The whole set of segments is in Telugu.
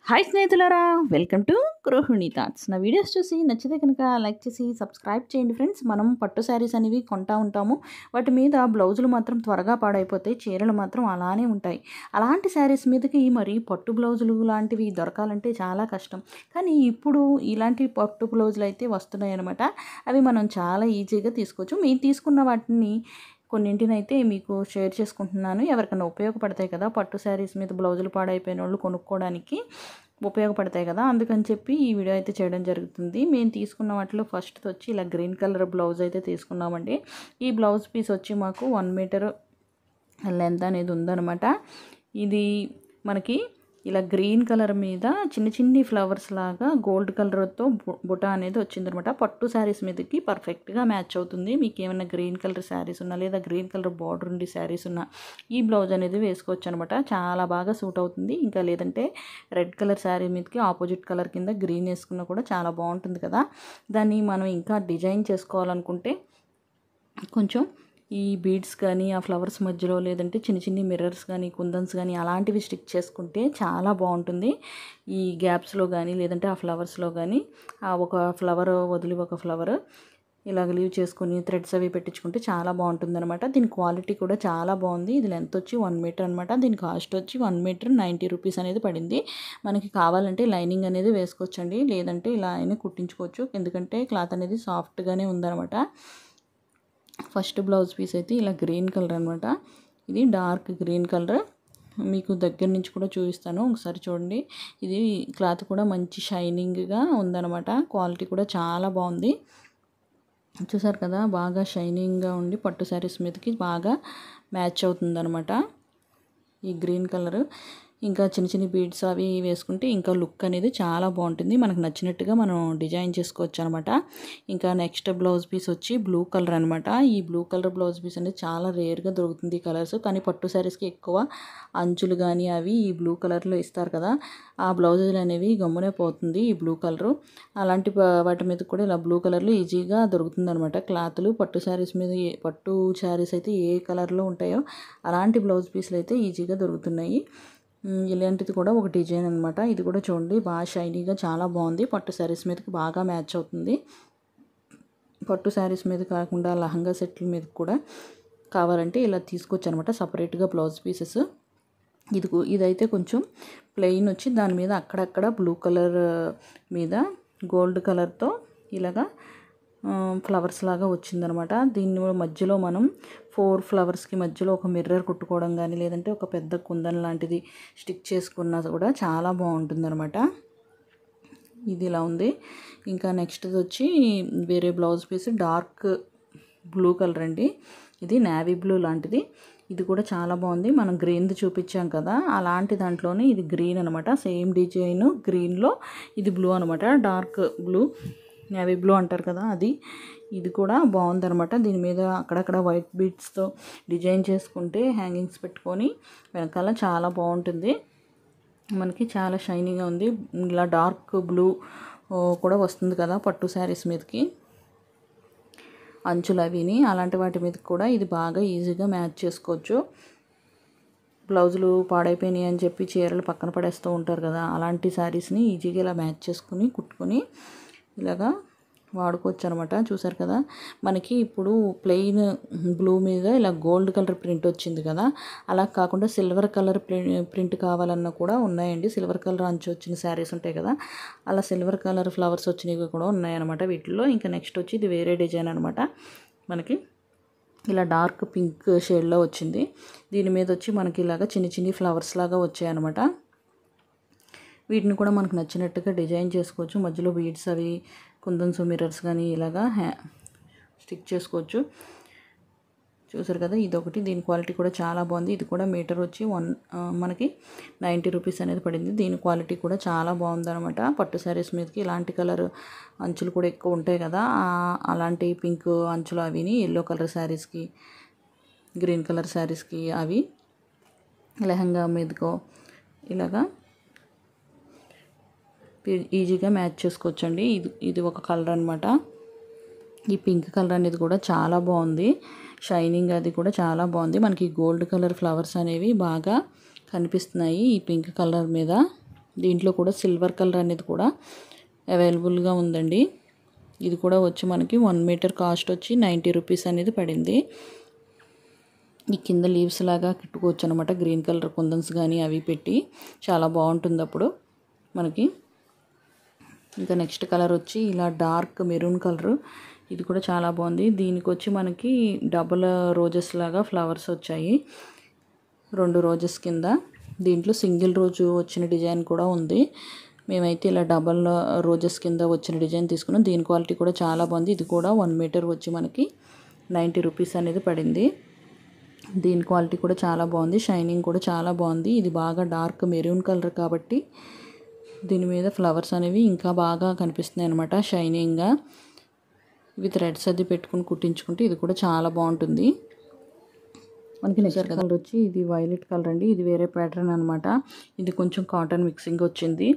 హాయ్ స్నేహితులారా, వెల్కమ్ టు గృహిణి థాట్స్. నా వీడియోస్ చూసి నచ్చితే కనుక లైక్ చేసి సబ్స్క్రైబ్ చేయండి ఫ్రెండ్స్. మనం పట్టు శారీస్ అనేవి కొంటా ఉంటాము. వాటి మీద బ్లౌజులు మాత్రం త్వరగా పాడైపోతాయి, చీరలు మాత్రం అలానే ఉంటాయి. అలాంటి శారీస్ మీదకి మరి పట్టు బ్లౌజులు లాంటివి దొరకాలంటే చాలా కష్టం. కానీ ఇప్పుడు ఇలాంటి పట్టు బ్లౌజులు అయితే వస్తున్నాయి అనమాట. అవి మనం చాలా ఈజీగా తీసుకోవచ్చు. మేము తీసుకున్న వాటిని కొన్నింటినైతే మీకు షేర్ చేసుకుంటున్నాను. ఎవరికైనా ఉపయోగపడతాయి కదా, పట్టు శారీస్ మీద బ్లౌజులు పాడైపోయిన వాళ్ళు కొనుక్కోవడానికి ఉపయోగపడతాయి కదా, అందుకని చెప్పి ఈ వీడియో అయితే చేయడం జరుగుతుంది. మేము తీసుకున్న వాటిలో ఫస్ట్ వచ్చి ఇలా గ్రీన్ కలర్ బ్లౌజ్ అయితే తీసుకున్నామండి. ఈ బ్లౌజ్ పీస్ వచ్చి మాకు 1 మీటర్ లెంత్ అనేది ఉందన్నమాట. ఇది మనకి ఇలా గ్రీన్ కలర్ మీద చిన్న చిన్ని ఫ్లవర్స్ లాగా గోల్డ్ కలర్తో బుట్ట అనేది వచ్చిందనమాట. పట్టు శారీస్ మీదకి పర్ఫెక్ట్గా మ్యాచ్ అవుతుంది. మీకు ఏమైనా గ్రీన్ కలర్ శారీస్ ఉన్నా లేదా గ్రీన్ కలర్ బార్డర్ ఉండి శారీస్ ఉన్నా ఈ బ్లౌజ్ అనేది వేసుకోవచ్చు అనమాట. చాలా బాగా సూట్ అవుతుంది. ఇంకా లేదంటే రెడ్ కలర్ శారీ మీదకి ఆపోజిట్ కలర్ కింద గ్రీన్ వేసుకున్నా కూడా చాలా బాగుంటుంది కదా. దాన్ని మనం ఇంకా డిజైన్ చేసుకోవాలనుకుంటే కొంచెం ఈ బీడ్స్ కానీ ఆ ఫ్లవర్స్ మధ్యలో లేదంటే చిన్న చిన్ని మిర్రర్స్ కానీ కుందన్స్ కానీ అలాంటివి స్టిక్ చేసుకుంటే చాలా బాగుంటుంది. ఈ గ్యాప్స్లో కానీ లేదంటే ఆ ఫ్లవర్స్లో కానీ ఒక ఫ్లవర్ వదిలి ఒక ఫ్లవర్ ఇలాగ లీవ్ చేసుకుని థ్రెడ్స్ అవి పెట్టించుకుంటే చాలా బాగుంటుంది అనమాట. దీని క్వాలిటీ కూడా చాలా బాగుంది. ఇది లెంత్ వచ్చి 1 మీటర్ అనమాట. దీని కాస్ట్ వచ్చి 1 మీటర్ 90 రూపీస్ అనేది పడింది. మనకి కావాలంటే లైనింగ్ అనేది వేసుకోవచ్చండి, లేదంటే ఇలా అయినా కుట్టించుకోవచ్చు. ఎందుకంటే క్లాత్ అనేది సాఫ్ట్గానే ఉందన్నమాట. ఫస్ట్ బ్లౌజ్ పీస్ అయితే ఇలా గ్రీన్ కలర్ అనమాట. ఇది డార్క్ గ్రీన్ కలర్. మీకు దగ్గర నుంచి కూడా చూపిస్తాను, ఒకసారి చూడండి. ఇది క్లాత్ కూడా మంచి షైనింగ్గా ఉందన్నమాట. క్వాలిటీ కూడా చాలా బాగుంది. చూసారు కదా, బాగా షైనింగ్గా ఉండి పట్టు శారీస్ మీదకి బాగా మ్యాచ్ అవుతుందన్నమాట ఈ గ్రీన్ కలర్. ఇంకా చిన్న చిన్న బీడ్స్ అవి వేసుకుంటే ఇంకా లుక్ అనేది చాలా బాగుంటుంది. మనకు నచ్చినట్టుగా మనం డిజైన్ చేసుకోవచ్చు అనమాట. ఇంకా నెక్స్ట్ బ్లౌజ్ పీస్ వచ్చి బ్లూ కలర్ అనమాట. ఈ బ్లూ కలర్ బ్లౌజ్ పీస్ అనేది చాలా రేర్గా దొరుకుతుంది ఈ కలర్స్. కానీ పట్టు శారీస్కి ఎక్కువ అంచులు కానీ అవి ఈ బ్లూ కలర్లో ఇస్తారు కదా, ఆ బ్లౌజులు అనేవి గమ్మునే పోతుంది ఈ బ్లూ కలరు. అలాంటి వాటి మీద కూడా ఇలా బ్లూ కలర్లో ఈజీగా దొరుకుతుంది అనమాట. క్లాతులు పట్టు శారీస్ మీద పట్టు శారీస్ అయితే ఏ కలర్లో ఉంటాయో అలాంటి బ్లౌజ్ పీస్లు అయితే ఈజీగా దొరుకుతున్నాయి. ఇలాంటిది కూడా ఒక డిజైన్ అనమాట. ఇది కూడా చూడండి, బాగా షైనీగా చాలా బాగుంది. పట్టు శారీస్ మీదకి బాగా మ్యాచ్ అవుతుంది. పట్టు శారీస్ మీద కాకుండా లహంగా సెట్ల మీద కూడా కావాలంటే ఇలా తీసుకోవచ్చు అనమాట, సపరేట్గా బ్లౌజ్ పీసెస్. ఇదైతే కొంచెం ప్లెయిన్ వచ్చి దాని మీద అక్కడక్కడ బ్లూ కలర్ మీద గోల్డ్ కలర్తో ఇలాగా ఫ్లవర్స్ లాగా వచ్చిందనమాట. దీన్ని మధ్యలో మనం 4 ఫ్లవర్స్కి మధ్యలో ఒక మిర్రర్ కుట్టుకోవడం కానీ లేదంటే ఒక పెద్ద కుందన్ లాంటిది స్టిక్ చేసుకున్నా కూడా చాలా బాగుంటుందన్నమాట. ఇది ఇలా ఉంది. ఇంకా నెక్స్ట్ది వచ్చి వేరే blouse piece dark blue colour అండి. ఇది నేవీ బ్లూ లాంటిది. ఇది కూడా చాలా బాగుంది. మనం గ్రీన్ది చూపించాం కదా, అలాంటి దాంట్లోనే ఇది గ్రీన్ అనమాట. సేమ్ డిజైన్ గ్రీన్లో ఇది బ్లూ అనమాట. డార్క్ బ్లూ, నేవీ బ్లూ అంటారు కదా అది. ఇది కూడా బాగుందనమాట. దీని మీద అక్కడక్కడ వైట్ బీడ్స్తో డిజైన్ చేసుకుంటే హ్యాంగింగ్స్ పెట్టుకొని వెనకాల చాలా బాగుంటుంది. మనకి చాలా షైనీగా ఉంది. ఇలా డార్క్ బ్లూ కూడా వస్తుంది కదా పట్టు శారీస్ మీదకి అంచులు అవిని, అలాంటి వాటి మీద కూడా ఇది బాగా ఈజీగా మ్యాచ్ చేసుకోవచ్చు. బ్లౌజులు పాడైపోయినాయి అని చెప్పి చీరలు పక్కన పడేస్తూ ఉంటారు కదా, అలాంటి శారీస్ని ఈజీగా ఇలా మ్యాచ్ చేసుకుని కుట్టుకొని ఇలాగా వాడుకోవచ్చు అనమాట. చూసారు కదా, మనకి ఇప్పుడు ప్లెయిన్ బ్లూ మీద ఇలా గోల్డ్ కలర్ ప్రింట్ వచ్చింది కదా, అలా కాకుండా సిల్వర్ కలర్ ప్రింట్ కావాలన్నా కూడా ఉన్నాయండి. సిల్వర్ కలర్ అంచు వచ్చిన శారీస్ ఉంటాయి కదా, అలా సిల్వర్ కలర్ ఫ్లవర్స్ వచ్చినవి కూడా ఉన్నాయన్నమాట వీటిల్లో. ఇంకా నెక్స్ట్ వచ్చి ఇది వేరే డిజైన్ అనమాట. మనకి ఇలా డార్క్ పింక్ షేడ్లో వచ్చింది. దీని మీద వచ్చి మనకి ఇలాగా చిన్న చిన్ని ఫ్లవర్స్ లాగా వచ్చాయన్నమాట. వీటిని కూడా మనకు నచ్చినట్టుగా డిజైన్ చేసుకోవచ్చు. మధ్యలో బీడ్స్ అవి కుందన్స్ మిర్రర్స్ కానీ ఇలాగా స్టిక్ చేసుకోవచ్చు. చూసారు కదా, ఇదొకటి. దీని క్వాలిటీ కూడా చాలా బాగుంది. ఇది కూడా మీటర్ వచ్చి మనకి 90 రూపీస్ అనేది పడింది. దీని క్వాలిటీ కూడా చాలా బాగుందన్నమాట. పట్టు శారీస్ మీదకి ఇలాంటి కలర్ అంచులు కూడా ఎక్కువ ఉంటాయి కదా, అలాంటి పింక్ అంచులు అవిని ఎల్లో కలర్ శారీస్కి గ్రీన్ కలర్ శారీస్కి అవి లెహంగా మీదకో ఇలాగా ఈజీగా మ్యాచ్ చేసుకోవచ్చండి. ఇది ఒక కలర్ అనమాట. ఈ పింక్ కలర్ అనేది కూడా చాలా బాగుంది. షైనింగ్ అది కూడా చాలా బాగుంది. మనకి గోల్డ్ కలర్ ఫ్లవర్స్ అనేవి బాగా కనిపిస్తున్నాయి ఈ పింక్ కలర్ మీద. దీంట్లో కూడా సిల్వర్ కలర్ అనేది కూడా అవైలబుల్గా ఉందండి. ఇది కూడా వచ్చి మనకి 1 మీటర్ కాస్ట్ వచ్చి 90 రూపీస్ అనేది పడింది. ఈ కింద లీవ్స్ లాగా కట్టుకోవచ్చు అనమాట. గ్రీన్ కలర్ కుందన్స్ కానీ అవి పెట్టి చాలా బాగుంటుంది అప్పుడు మనకి. ఇంకా నెక్స్ట్ కలర్ వచ్చి ఇలా డార్క్ మెరూన్ కలర్. ఇది కూడా చాలా బాగుంది. దీనికి వచ్చి మనకి డబుల్ రోజెస్ లాగా ఫ్లవర్స్ వచ్చాయి, 2 రోజెస్ కింద. దీంట్లో సింగిల్ రోజు వచ్చిన డిజైన్ కూడా ఉంది. మేమైతే ఇలా డబల్ రోజెస్ కింద వచ్చిన డిజైన్ తీసుకున్నాం. దీని క్వాలిటీ కూడా చాలా బాగుంది. ఇది కూడా 1 మీటర్ వచ్చి మనకి 90 రూపీస్ అనేది పడింది. దీని క్వాలిటీ కూడా చాలా బాగుంది, షైనింగ్ కూడా చాలా బాగుంది. ఇది బాగా డార్క్ మెరూన్ కలర్ కాబట్టి దీని మీద ఫ్లవర్స్ అనేవి ఇంకా బాగా కనిపిస్తున్నాయి అనమాట, షైనింగ్గా. ఇవి థ్రెడ్స్ అది పెట్టుకుని కుట్టించుకుంటే ఇది కూడా చాలా బాగుంటుంది మనకి. నెక్స్ట్ కలర్ వచ్చి ఇది వైలెట్ కలర్ అండి. ఇది వేరే ప్యాటర్న్ అనమాట. ఇది కొంచెం కాటన్ మిక్సింగ్ వచ్చింది.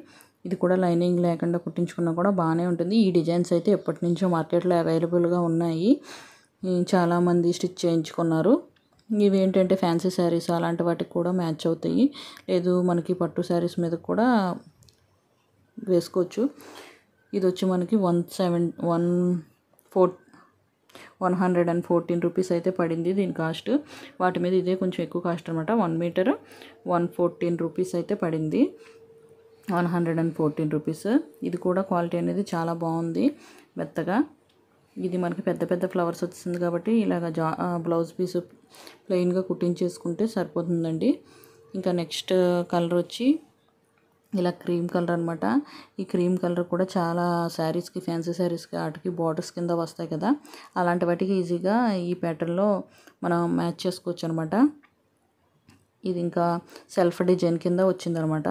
ఇది కూడా లైనింగ్ లేకుండా కుట్టించుకున్నా కూడా బాగానే ఉంటుంది. ఈ డిజైన్స్ అయితే ఎప్పటి నుంచో మార్కెట్లో అవైలబుల్గా ఉన్నాయి, చాలామంది స్టిచ్ చేయించుకున్నారు. ఇవి ఏంటంటే ఫ్యాన్సీ శారీస్ అలాంటి వాటికి కూడా మ్యాచ్ అవుతాయి, లేదు మనకి పట్టు శారీస్ మీద కూడా వేసుకోవచ్చు. ఇది వచ్చి మనకి 114 రూపీస్ అయితే పడింది దీని కాస్ట్. వాటి మీద ఇదే కొంచెం ఎక్కువ కాస్ట్ అనమాట. 1 మీటర్ 114 రూపీస్ అయితే పడింది, 114 రూపీస్. ఇది కూడా క్వాలిటీ అనేది చాలా బాగుంది, మెత్తగా. ఇది మనకి పెద్ద పెద్ద ఫ్లవర్స్ వచ్చింది కాబట్టి ఇలాగ బ్లౌజ్ పీస్ ప్లెయిన్గా కుట్టించేసుకుంటే సరిపోతుందండి. ఇంకా నెక్స్ట్ కలర్ వచ్చి ఇలా క్రీమ్ కలర్ అనమాట. ఈ క్రీమ్ కలర్ కూడా చాలా శారీస్కి, ఫ్యాన్సీ శారీస్కి వాటికి బార్డర్స్ కింద వస్తాయి కదా, అలాంటి వాటికి ఈజీగా ఈ ప్యాటర్న్లో మనం మ్యాచ్ చేసుకోవచ్చు అనమాట. ఇది ఇంకా సెల్ఫ్ డిజైన్ కింద వచ్చిందనమాట.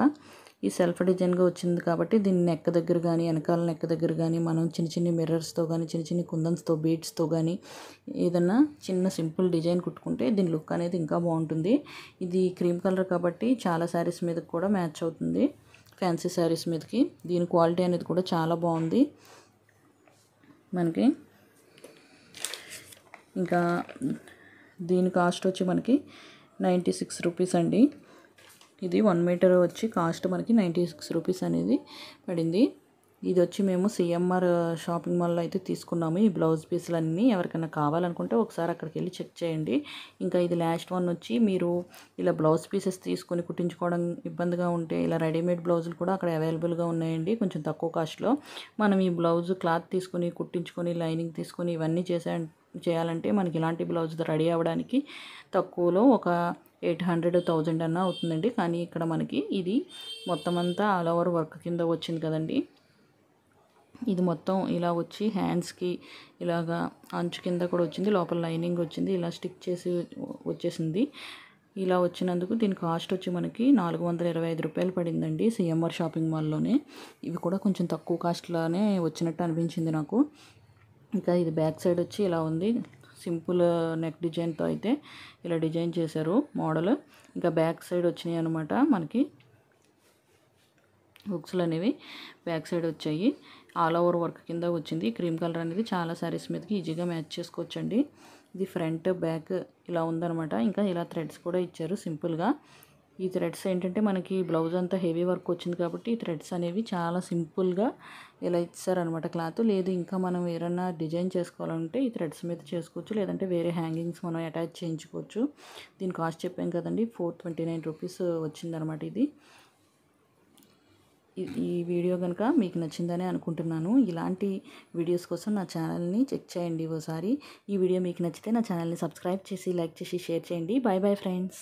ఈ సెల్ఫ్ డిజైన్గా వచ్చింది కాబట్టి దీన్ని నెక్ దగ్గర కానీ వెనకాల నెక్ దగ్గర కానీ మనం చిన్న చిన్న మిర్రర్స్తో కానీ చిన్న చిన్న కుందన్స్తో బీడ్స్తో కానీ ఏదన్నా చిన్న సింపుల్ డిజైన్ కుట్టుకుంటే దీని లుక్ అనేది ఇంకా బాగుంటుంది. ఇది క్రీమ్ కలర్ కాబట్టి చాలా శారీస్ మీదకి కూడా మ్యాచ్ అవుతుంది, ఫ్యాన్సీ శారీస్ మీదకి. దీని క్వాలిటీ అనేది కూడా చాలా బాగుంది మనకి. ఇంకా దీని కాస్ట్ వచ్చి మనకి 96 రూపీస్ అండి. ఇది 1 మీటర్ వచ్చి కాస్ట్ మనకి 96 రూపీస్ అనేది పడింది. ఇది వచ్చి మేము సిఎంఆర్ షాపింగ్ మాల్లో అయితే తీసుకున్నాము. ఈ బ్లౌజ్ పీసులన్నీ ఎవరికైనా కావాలనుకుంటే ఒకసారి అక్కడికి వెళ్ళి చెక్ చేయండి. ఇంకా ఇది లాస్ట్ వన్ వచ్చి మీరు ఇలా బ్లౌజ్ పీసెస్ తీసుకొని కుట్టించుకోవడం ఇబ్బందిగా ఉంటే ఇలా రెడీమేడ్ బ్లౌజులు కూడా అక్కడ అవైలబుల్గా ఉన్నాయండి, కొంచెం తక్కువ కాస్ట్లో. మనం ఈ బ్లౌజ్ క్లాత్ తీసుకొని కుట్టించుకొని లైనింగ్ తీసుకొని ఇవన్నీ చేయాలంటే మనకి ఇలాంటి బ్లౌజ్ రెడీ అవ్వడానికి తక్కువలో ఒక 800-1000 అన్నా అవుతుందండి. కానీ ఇక్కడ మనకి ఇది మొత్తం అంతా ఆల్ ఓవర్ వర్క్ కింద వచ్చింది కదండి. ఇది మొత్తం ఇలా వచ్చి హ్యాండ్స్కి ఇలాగా అంచు కింద కూడా వచ్చింది, లోపల లైనింగ్ వచ్చింది, ఇలా స్టిక్ చేసి వచ్చేసింది. ఇలా వచ్చినందుకు దీని కాస్ట్ వచ్చి మనకి 425 రూపాయలు పడిందండి సిఎంఆర్ షాపింగ్ మాల్లోనే. ఇవి కూడా కొంచెం తక్కువ కాస్ట్లోనే వచ్చినట్టు అనిపించింది నాకు. ఇంకా ఇది బ్యాక్ సైడ్ వచ్చి ఇలా ఉంది, సింపుల్ నెక్ డిజైన్తో అయితే ఇలా డిజైన్ చేశారు మోడల్. ఇంకా బ్యాక్ సైడ్ వచ్చినాయి అనమాట మనకి హుక్స్లు అనేవి బ్యాక్ సైడ్ వచ్చాయి. ఆల్ ఓవర్ వర్క్ కింద వచ్చింది. క్రీమ్ కలర్ అనేది చాలా శారీస్ మీదకి ఈజీగా మ్యాచ్ చేసుకోవచ్చండి. ఇది ఫ్రంట్ బ్యాక్ ఇలా ఉందనమాట. ఇంకా ఇలా థ్రెడ్స్ కూడా ఇచ్చారు సింపుల్గా. ఈ థ్రెడ్స్ ఏంటంటే మనకి బ్లౌజ్ అంతా హెవీ వర్క్ వచ్చింది కాబట్టి ఈ థ్రెడ్స్ అనేవి చాలా సింపుల్గా ఇలా ఇచ్చారనమాట క్లాత్. లేదు ఇంకా మనం ఏదైనా డిజైన్ చేసుకోవాలంటే ఈ థ్రెడ్స్ మీద చేసుకోవచ్చు, లేదంటే వేరే హ్యాంగింగ్స్ మనం అటాచ్ చేయించుకోవచ్చు. దీని కాస్ట్ చెప్పాం కదండి, 429 రూపీస్ వచ్చిందనమాట ఇది. ఈ వీడియో కనుక మీకు నచ్చిందని అనుకుంటున్నాను. ఇలాంటి వీడియోస్ కోసం నా ఛానల్ని చెక్ చేయండి ఓసారి. ఈ వీడియో మీకు నచ్చితే నా ఛానల్ని సబ్స్క్రైబ్ చేసి లైక్ చేసి షేర్ చేయండి. Bye bye friends.